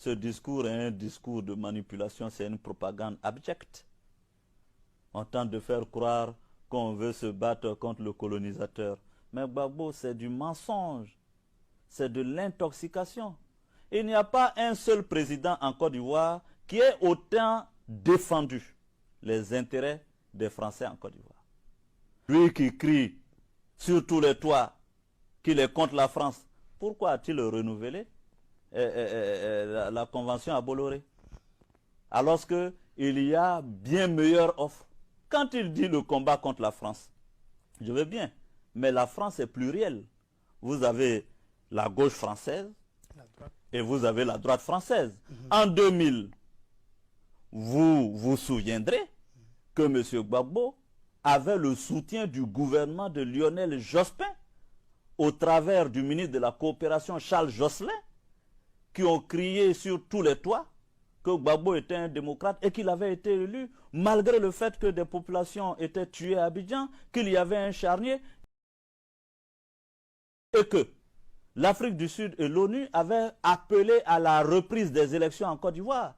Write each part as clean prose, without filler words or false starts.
ce discours est un discours de manipulation, c'est une propagande abjecte. On tente de faire croire qu'on veut se battre contre le colonisateur. Mais Gbagbo, c'est du mensonge, c'est de l'intoxication. Il n'y a pas un seul président en Côte d'Ivoire qui ait autant défendu les intérêts des Français en Côte d'Ivoire. Lui qui crie sur tous les toits qu'il est contre la France, pourquoi a-t-il renouvelé la convention à Bolloré? Alors qu'il y a bien meilleure offre. Quand il dit le combat contre la France, je veux bien, mais la France est plurielle. Vous avez la gauche française et vous avez la droite française. En 2000, vous vous souviendrez que M. Gbagbo avait le soutien du gouvernement de Lionel Jospin au travers du ministre de la Coopération Charles Jocelyn, qui ont crié sur tous les toits que Gbagbo était un démocrate et qu'il avait été élu, malgré le fait que des populations étaient tuées à Abidjan, qu'il y avait un charnier, et que l'Afrique du Sud et l'ONU avaient appelé à la reprise des élections en Côte d'Ivoire.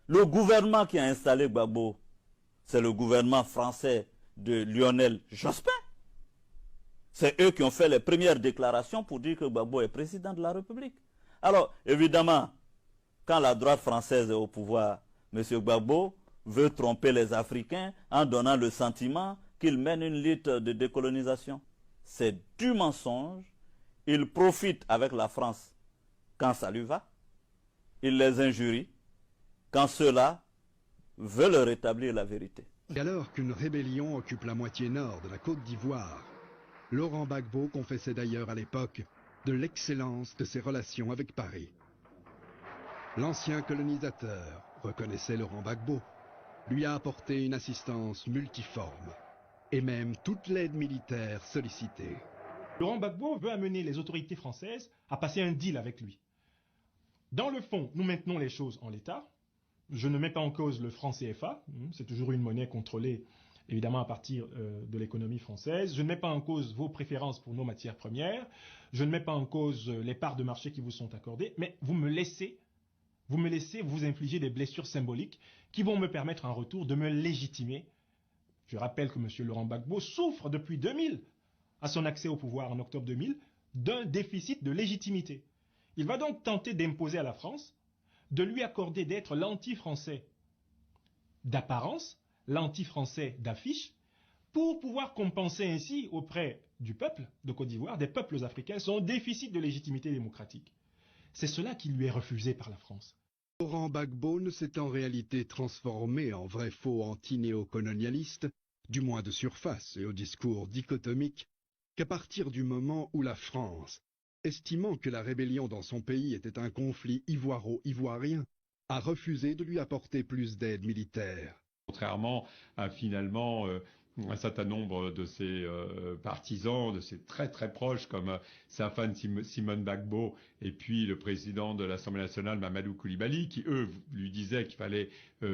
Le gouvernement qui a installé Gbagbo, c'est le gouvernement français de Lionel Jospin. C'est eux qui ont fait les premières déclarations pour dire que Gbagbo est président de la République. Alors, évidemment, quand la droite française est au pouvoir, M. Gbagbo veut tromper les Africains en donnant le sentiment qu'il mène une lutte de décolonisation. C'est du mensonge. Il profite avec la France quand ça lui va. Il les injurie quand ceux-là veulent rétablir la vérité. Et alors qu'une rébellion occupe la moitié nord de la Côte d'Ivoire, Laurent Gbagbo confessait d'ailleurs à l'époque de l'excellence de ses relations avec Paris. L'ancien colonisateur reconnaissait Laurent Gbagbo, lui a apporté une assistance multiforme et même toute l'aide militaire sollicitée. Laurent Gbagbo veut amener les autorités françaises à passer un deal avec lui. Dans le fond, nous maintenons les choses en l'état. Je ne mets pas en cause le franc CFA, c'est toujours une monnaie contrôlée évidemment à partir de l'économie française. Je ne mets pas en cause vos préférences pour nos matières premières. Je ne mets pas en cause les parts de marché qui vous sont accordées, mais vous me laissez vous infliger des blessures symboliques qui vont me permettre en retour de me légitimer. Je rappelle que M. Laurent Gbagbo souffre depuis 2000, à son accès au pouvoir en octobre 2000, d'un déficit de légitimité. Il va donc tenter d'imposer à la France de lui accorder d'être l'anti-français d'apparence, l'anti-français d'affiche, pour pouvoir compenser ainsi auprès du peuple de Côte d'Ivoire, des peuples africains, son déficit de légitimité démocratique. C'est cela qui lui est refusé par la France. Laurent Gbagbo ne s'est en réalité transformé en vrai faux anti-néocolonialiste, du moins de surface et au discours dichotomique, qu'à partir du moment où la France, estimant que la rébellion dans son pays était un conflit ivoiro-ivoirien, a refusé de lui apporter plus d'aide militaire. Contrairement à finalement un certain nombre de ses partisans, de ses très très proches comme sa femme Simone Gbagbo et puis le président de l'Assemblée nationale Mamadou Coulibaly qui eux lui disaient qu'il fallait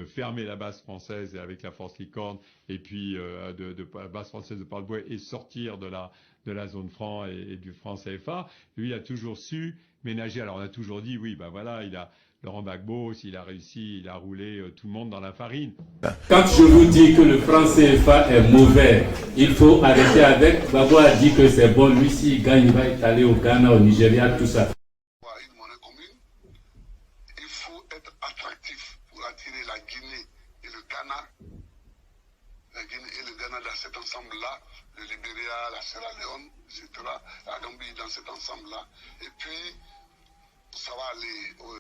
fermer la base française avec la force Licorne et puis de la base française de Port-de-Bouët et sortir de la zone franc et du franc CFA. Lui il a toujours su ménager. Alors on a toujours dit oui ben voilà Laurent Gbagbo, s'il a réussi, il a roulé tout le monde dans la farine. Quand je vous dis que le franc CFA est mauvais, il faut arrêter avec. Gbagbo a dit que c'est bon, lui s'il gagne, il va aller au Ghana, au Nigeria, tout ça. Une monnaie commune, il faut être attractif pour attirer la Guinée et le Ghana. La Guinée et le Ghana dans cet ensemble-là, le Libéria, la Sierra Leone, etc. La Gambie dans cet ensemble-là. Et puis, ça va aller